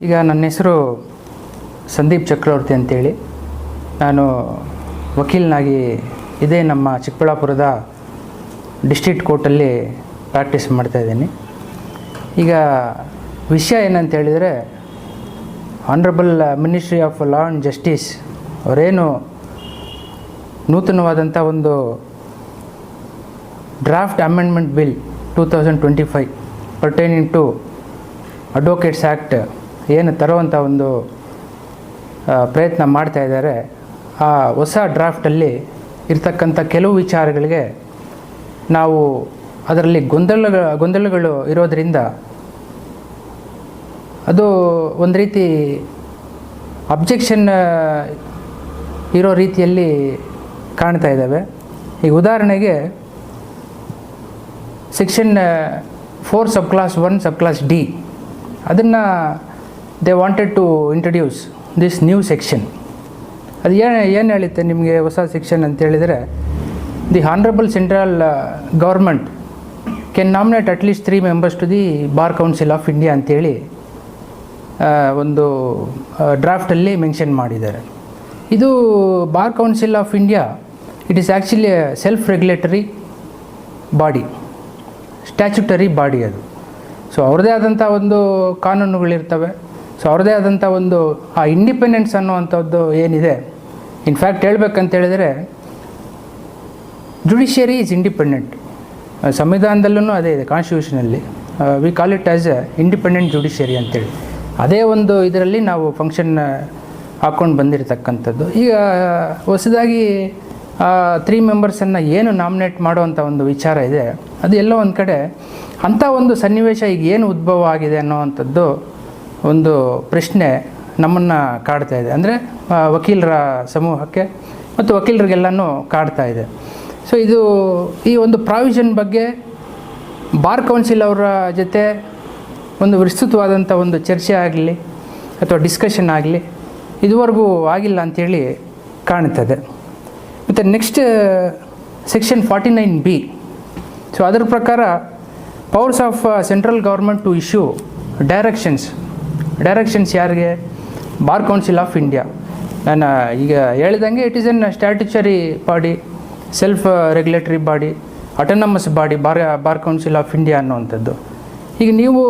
ಈಗ ನನ್ನ ಹೆಸರು ಸಂದೀಪ್ ಚಕ್ರವರ್ತಿ ಅಂತೇಳಿ. ನಾನು ವಕೀಲನಾಗಿ ಇದೇ ನಮ್ಮ ಚಿಕ್ಕಬಳ್ಳಾಪುರದ ಡಿಸ್ಟ್ರಿಕ್ಟ್ ಕೋರ್ಟಲ್ಲಿ ಪ್ರಾಕ್ಟೀಸ್ ಮಾಡ್ತಾಯಿದ್ದೀನಿ. ಈಗ ವಿಷಯ ಏನಂತ ಹೇಳಿದರೆ, honourable ministry of law and justice ಅವರೇನು ನೂತನವಾದಂಥ ಒಂದು draft amendment bill 2025 pertaining to advocates act ಏನು ತರುವಂಥ ಒಂದು ಪ್ರಯತ್ನ ಮಾಡ್ತಾ ಇದ್ದಾರೆ. ಆ ಹೊಸ ಡ್ರಾಫ್ಟಲ್ಲಿ ಇರ್ತಕ್ಕಂಥ ಕೆಲವು ವಿಚಾರಗಳಿಗೆ ನಾವು ಅದರಲ್ಲಿ ಗೊಂದಲಗಳು ಇರೋದರಿಂದ ಅದು ಒಂದು ರೀತಿ ಅಬ್ಜೆಕ್ಷನ್ ಇರೋ ರೀತಿಯಲ್ಲಿ ಕಾಣ್ತಾ ಇದ್ದಾವೆ. ಈಗ ಉದಾಹರಣೆಗೆ section 4 sub clause 1 sub clause D, ಅದನ್ನು they wanted to introduce this new section. ಅದು ಏನು ಹೇಳುತ್ತೆ ನಿಮಗೆ ಹೊಸ ಸೆಕ್ಷನ್ ಅಂತ ಹೇಳಿದರೆ, the honourable central government can nominate at least 3 members to the bar council of India ಅಂತೇಳಿ ಒಂದು ಡ್ರಾಫ್ಟಲ್ಲಿ ಮೆನ್ಷನ್ ಮಾಡಿದ್ದಾರೆ. ಇದು bar council of India it is actually self regulatory body, statutory body ಅದು. ಸೊ ಅವ್ರದ್ದೇ ಆದಂಥ ಒಂದು ಕಾನೂನುಗಳಿರ್ತವೆ. ಸೊ ಅವ್ರದ್ದೇ ಆದಂಥ ಒಂದು ಆ ಇಂಡಿಪೆಂಡೆನ್ಸ್ ಅನ್ನುವಂಥದ್ದು ಏನಿದೆ, ಇನ್ಫ್ಯಾಕ್ಟ್ ಹೇಳ್ಬೇಕಂತ ಹೇಳಿದರೆ ಜುಡಿಷಿಯರಿ ಈಸ್ ಇಂಡಿಪೆಂಡೆಂಟ್. ಸಂವಿಧಾನದಲ್ಲೂ ಅದೇ ಇದೆ, ಕಾನ್ಸ್ಟಿಟ್ಯೂಷನಲ್ಲಿ we call it as a independent judiciary ಅಂತೇಳಿ. ಅದೇ ಒಂದು ಇದರಲ್ಲಿ ನಾವು ಫಂಕ್ಷನ್ ಹಾಕ್ಕೊಂಡು ಬಂದಿರತಕ್ಕಂಥದ್ದು. ಈಗ ಹೊಸದಾಗಿ 3 ಮೆಂಬರ್ಸನ್ನು ಏನು ನಾಮಿನೇಟ್ ಮಾಡುವಂಥ ಒಂದು ವಿಚಾರ ಇದೆ, ಅದು ಎಲ್ಲೋ ಒಂದು ಕಡೆ ಅಂಥ ಒಂದು ಸನ್ನಿವೇಶ ಈಗ ಏನು ಉದ್ಭವ ಆಗಿದೆ ಅನ್ನೋವಂಥದ್ದು ಒಂದು ಪ್ರಶ್ನೆ ನಮ್ಮನ್ನು ಕಾಡ್ತಾ ಇದೆ. ಅಂದರೆ ವಕೀಲರ ಸಮೂಹಕ್ಕೆ ಮತ್ತು ವಕೀಲರಿಗೆಲ್ಲನೂ ಕಾಡ್ತಾ ಇದೆ. ಸೊ ಈ ಒಂದು ಪ್ರಾವಿಷನ್ ಬಗ್ಗೆ ಬಾರ್ ಕೌನ್ಸಿಲ್ ಅವರ ಜೊತೆ ಒಂದು ವಿಸ್ತೃತವಾದಂಥ ಒಂದು ಚರ್ಚೆ ಆಗಲಿ ಅಥವಾ ಡಿಸ್ಕಷನ್ ಆಗಲಿ ಇದುವರೆಗೂ ಆಗಿಲ್ಲ ಅಂಥೇಳಿ ಕಾಣ್ತದೆ. ಮತ್ತು ನೆಕ್ಸ್ಟ್ ಸೆಕ್ಷನ್ 49B. ಸೊ ಅದರ ಪ್ರಕಾರ powers of central government to issue directions ಯಾರಿಗೆ? Bar council of India. ನಾನು ಈಗ ಹೇಳಿದಂಗೆ it is an statutory body, self regulatory body, autonomous body bar council of India ಅನ್ನುವಂಥದ್ದು. ಈಗ ನೀವು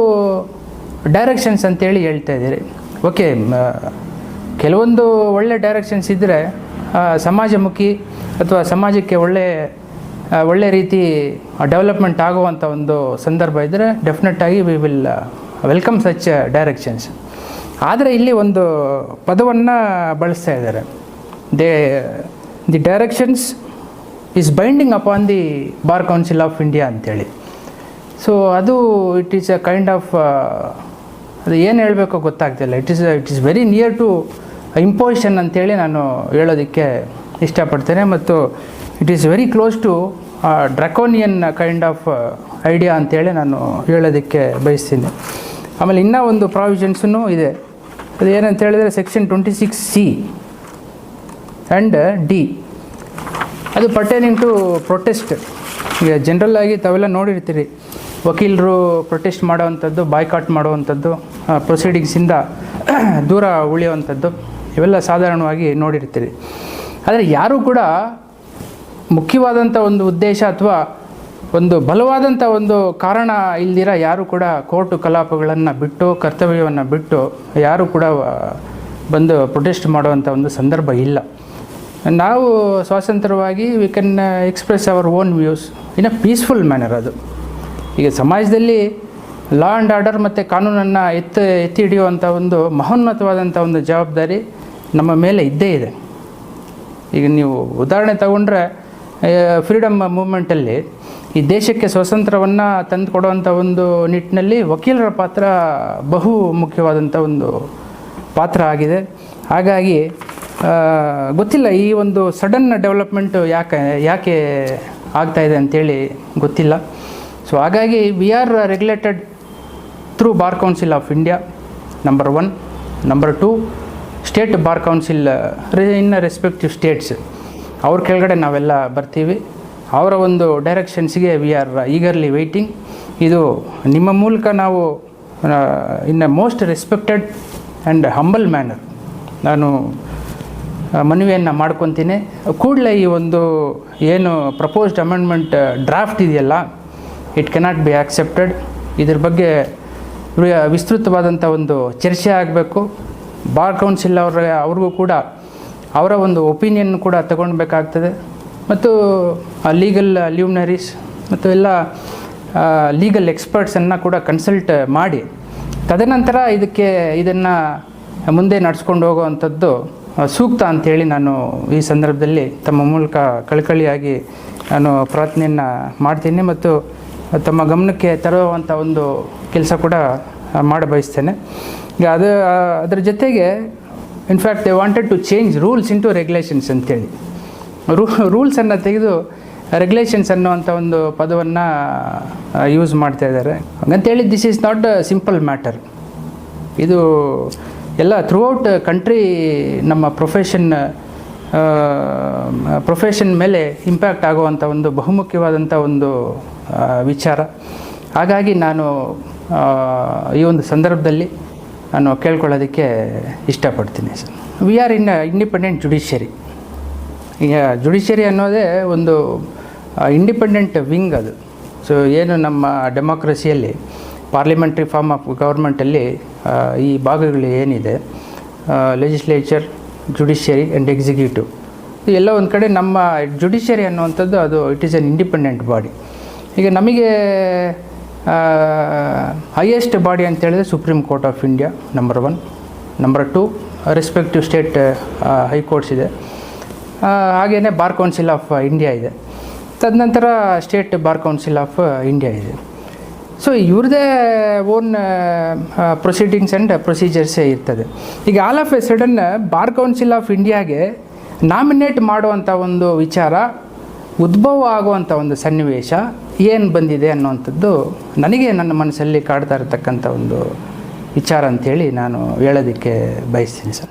ಡೈರೆಕ್ಷನ್ಸ್ ಅಂತೇಳಿ ಹೇಳ್ತಾ ಇದ್ದೀರಿ. ಓಕೆ, ಕೆಲವೊಂದು ಒಳ್ಳೆ ಡೈರೆಕ್ಷನ್ಸ್ ಇದ್ದರೆ ಸಮಾಜಮುಖಿ ಅಥವಾ ಸಮಾಜಕ್ಕೆ ಒಳ್ಳೆ ರೀತಿ ಡೆವಲಪ್ಮೆಂಟ್ ಆಗುವಂಥ ಒಂದು ಸಂದರ್ಭ ಇದ್ದರೆ ಡೆಫಿನೆಟ್ಟಾಗಿ we will welcome such directions. ಆದರೆ ಇಲ್ಲಿ ಒಂದು ಪದವನ್ನು ಬಳಸ್ತಾ ಇದ್ದಾರೆ, the directions is binding upon the bar council of India ಅಂಥೇಳಿ. ಸೊ ಅದು it is a kind of ಅದು ಏನು ಹೇಳಬೇಕೋ ಗೊತ್ತಾಗ್ತಿಲ್ಲ. It is very near to imposition ಅಂತೇಳಿ ನಾನು ಹೇಳೋದಕ್ಕೆ ಇಷ್ಟಪಡ್ತೇನೆ. ಮತ್ತು it is very close to draconian kind of idea ಅಂತೇಳಿ ನಾನು ಹೇಳೋದಕ್ಕೆ ಬಯಸ್ತೀನಿ. ಆಮೇಲೆ ಇನ್ನೂ ಒಂದು ಪ್ರಾವಿಷನ್ಸೂ ಇದೆ. ಅದು ಏನಂತ ಹೇಳಿದರೆ ಸೆಕ್ಷನ್ 26C ಆ್ಯಂಡ್ ಡಿ, ಅದು ಪರ್ಟೈನಿಂಗ್ ಟು ಪ್ರೊಟೆಸ್ಟ್. ಈಗ ಜನರಲ್ಲಾಗಿ ತಾವೆಲ್ಲ ನೋಡಿರ್ತೀರಿ, ವಕೀಲರು ಪ್ರೊಟೆಸ್ಟ್ ಮಾಡೋವಂಥದ್ದು, ಬಾಯ್ಕಾಟ್ ಮಾಡುವಂಥದ್ದು, ಪ್ರೊಸೀಡಿಂಗ್ಸಿಂದ ದೂರ ಉಳಿಯುವಂಥದ್ದು, ಇವೆಲ್ಲ ಸಾಧಾರಣವಾಗಿ ನೋಡಿರ್ತೀರಿ. ಆದರೆ ಯಾರೂ ಕೂಡ ಮುಖ್ಯವಾದಂಥ ಒಂದು ಉದ್ದೇಶ ಅಥವಾ ಒಂದು ಬಲವಾದಂಥ ಒಂದು ಕಾರಣ ಇಲ್ದಿರ ಯಾರೂ ಕೂಡ ಕೋರ್ಟು ಕಲಾಪಗಳನ್ನು ಬಿಟ್ಟು, ಕರ್ತವ್ಯವನ್ನು ಬಿಟ್ಟು ಯಾರೂ ಕೂಡ ಬಂದು ಪ್ರೊಟೆಸ್ಟ್ ಮಾಡುವಂಥ ಒಂದು ಸಂದರ್ಭ ಇಲ್ಲ. ನಾವು ಸ್ವಾತಂತ್ರ್ಯವಾಗಿ we can express our own views in a peaceful manner. ಅದು ಈಗ ಸಮಾಜದಲ್ಲಿ ಲಾ ಆ್ಯಂಡ್ ಆರ್ಡರ್ ಮತ್ತು ಕಾನೂನನ್ನು ಎತ್ತಿ ಹಿಡಿಯುವಂಥ ಒಂದು ಮಹೋನ್ನತವಾದಂಥ ಒಂದು ಜವಾಬ್ದಾರಿ ನಮ್ಮ ಮೇಲೆ ಇದ್ದೇ ಇದೆ. ಈಗ ನೀವು ಉದಾಹರಣೆ ತಗೊಂಡ್ರೆ ಫ್ರೀಡಮ್ ಮೂವ್ಮೆಂಟಲ್ಲಿ ಈ ದೇಶಕ್ಕೆ ಸ್ವಾತಂತ್ರ್ಯವನ್ನು ತಂದು ಕೊಡುವಂಥ ಒಂದು ನಿಟ್ಟಿನಲ್ಲಿ ವಕೀಲರ ಪಾತ್ರ ಬಹು ಮುಖ್ಯವಾದಂಥ ಒಂದು ಪಾತ್ರ ಆಗಿದೆ. ಹಾಗಾಗಿ ಗೊತ್ತಿಲ್ಲ ಈ ಒಂದು ಸಡನ್ ಡೆವಲಪ್ಮೆಂಟು ಯಾಕೆ ಆಗ್ತಾಯಿದೆ ಅಂಥೇಳಿ ಗೊತ್ತಿಲ್ಲ. ಸೊ ಹಾಗಾಗಿ we are regulated through bar council of India, number 1. Number 2, state bar council in respective states, ಅವ್ರ ಕೆಳಗಡೆ ನಾವೆಲ್ಲ ಬರ್ತೀವಿ. ಅವರ ಒಂದು ಡೈರೆಕ್ಷನ್ಸ್ಗೆ ವಿ ಆರ್ ಈಗರ್ಲಿ ವೆಯ್ಟಿಂಗ್. ಇದು ನಿಮ್ಮ ಮೂಲಕ ನಾವು in a most respected and humble manner ನಾನು ಮನವಿಯನ್ನು ಮಾಡ್ಕೊತೀನಿ. ಕೂಡಲೇ ಈ ಒಂದು ಏನು ಪ್ರಪೋಸ್ಡ್ ಅಮೆಂಡ್ಮೆಂಟ್ ಡ್ರಾಫ್ಟ್ ಇದೆಯಲ್ಲ, ಇಟ್ ಕೆನಾಟ್ ಬಿ ಆಕ್ಸೆಪ್ಟೆಡ್. ಇದ್ರ ಬಗ್ಗೆ ವಿಸ್ತೃತವಾದಂಥ ಒಂದು ಚರ್ಚೆ ಆಗಬೇಕು. ಬಾರ್ ಕೌನ್ಸಿಲ್ ಅವ್ರಿಗೂ ಕೂಡ ಅವರ ಒಂದು ಒಪಿನಿಯನ್ ಕೂಡ ತಗೊಳ್ಬೇಕಾಗ್ತದೆ. ಮತ್ತು ಲೀಗಲ್ ಲ್ಯೂಮಿನರೀಸ್ ಮತ್ತು ಎಲ್ಲ ಲೀಗಲ್ ಎಕ್ಸ್ಪರ್ಟ್ಸನ್ನು ಕೂಡ ಕನ್ಸಲ್ಟ್ ಮಾಡಿ ತದನಂತರ ಇದನ್ನು ಮುಂದೆ ನಡೆಸ್ಕೊಂಡು ಹೋಗುವಂಥದ್ದು ಸೂಕ್ತ ಅಂಥೇಳಿ ನಾನು ಈ ಸಂದರ್ಭದಲ್ಲಿ ತಮ್ಮ ಮೂಲಕ ಕಳಕಳಿಯಾಗಿ ನಾನು ಪ್ರಾರ್ಥನೆಯನ್ನು ಮಾಡ್ತೀನಿ ಮತ್ತು ತಮ್ಮ ಗಮನಕ್ಕೆ ತರುವಂಥ ಒಂದು ಕೆಲಸ ಕೂಡ ಮಾಡಬಯಸ್ತೇನೆ. ಈಗ ಅದರ ಜೊತೆಗೆ in fact they wanted to change rules into regulations ಅಂತೇಳಿ ರೂಲ್ಸನ್ನು ತೆಗೆದು ರೆಗ್ಯುಲೇಷನ್ಸ್ ಅನ್ನುವಂಥ ಒಂದು ಪದವನ್ನು ಯೂಸ್ ಮಾಡ್ತಾ ಇದ್ದಾರೆ. ಹಾಗಂತೇಳಿ this is not a simple matter. ಇದು ಎಲ್ಲ ಥ್ರೂಔಟ್ ಕಂಟ್ರಿ ನಮ್ಮ ಪ್ರೊಫೆಷನ್ ಮೇಲೆ ಇಂಪ್ಯಾಕ್ಟ್ ಆಗುವಂಥ ಒಂದು ಬಹುಮುಖ್ಯವಾದಂಥ ಒಂದು ವಿಚಾರ. ಹಾಗಾಗಿ ನಾನು ಈ ಒಂದು ಸಂದರ್ಭದಲ್ಲಿ ನಾನು ಕೇಳ್ಕೊಳ್ಳೋದಕ್ಕೆ ಇಷ್ಟಪಡ್ತೀನಿ sir. We are in independent judiciary. ಈಗ ಜುಡಿಷಿಯರಿ ಅನ್ನೋದೇ ಒಂದು ಇಂಡಿಪೆಂಡೆಂಟ್ ವಿಂಗ್ ಅದು. ಸೊ ಏನು ನಮ್ಮ ಡೆಮೋಕ್ರಸಿಯಲ್ಲಿ ಪಾರ್ಲಿಮೆಂಟ್ರಿ ಫಾರ್ಮ್ ಆಫ್ ಗೌರ್ಮೆಂಟಲ್ಲಿ ಈ ಭಾಗಗಳು ಏನಿದೆ, ಲೆಜಿಸ್ಲೇಚರ್, ಜುಡಿಷಿಯರಿ ಆ್ಯಂಡ್ ಎಕ್ಸಿಕ್ಯೂಟಿವ್, ಎಲ್ಲ ಒಂದು ಕಡೆ ನಮ್ಮ ಜುಡಿಷಿಯರಿ ಅನ್ನುವಂಥದ್ದು ಅದು it is an independent body. ಈಗ ನಮಗೆ ಹೈಯೆಸ್ಟ್ ಬಾಡಿ ಅಂತ ಹೇಳಿದ್ರೆ supreme court of India number 1. Number 2 respective state high courts ಇದೆ. ಹಾಗೆಯೇ ಬಾರ್ ಕೌನ್ಸಿಲ್ ಆಫ್ ಇಂಡಿಯಾ ಇದೆ. ತದನಂತರ state bar council of India ಇದೆ. ಸೊ ಇವ್ರದ್ದೇ ಓನ್ ಪ್ರೊಸೀಡಿಂಗ್ಸ್ ಆ್ಯಂಡ್ ಪ್ರೊಸೀಜರ್ಸೇ ಇರ್ತದೆ. ಈಗ all of a sudden bar council of ಇಂಡಿಯಾಗೆ ನಾಮಿನೇಟ್ ಮಾಡುವಂಥ ಒಂದು ವಿಚಾರ ಉದ್ಭವ ಆಗುವಂಥ ಒಂದು ಸನ್ನಿವೇಶ ಏನು ಬಂದಿದೆ ಅನ್ನುವಂಥದ್ದು ನನಗೆ ನನ್ನ ಮನಸ್ಸಲ್ಲಿ ಕಾಡ್ತಾ ಇರತಕ್ಕಂಥ ಒಂದು ವಿಚಾರ ಅಂಥೇಳಿ ನಾನು ಹೇಳೋದಕ್ಕೆ ಬಯಸ್ತೀನಿ ಸರ್.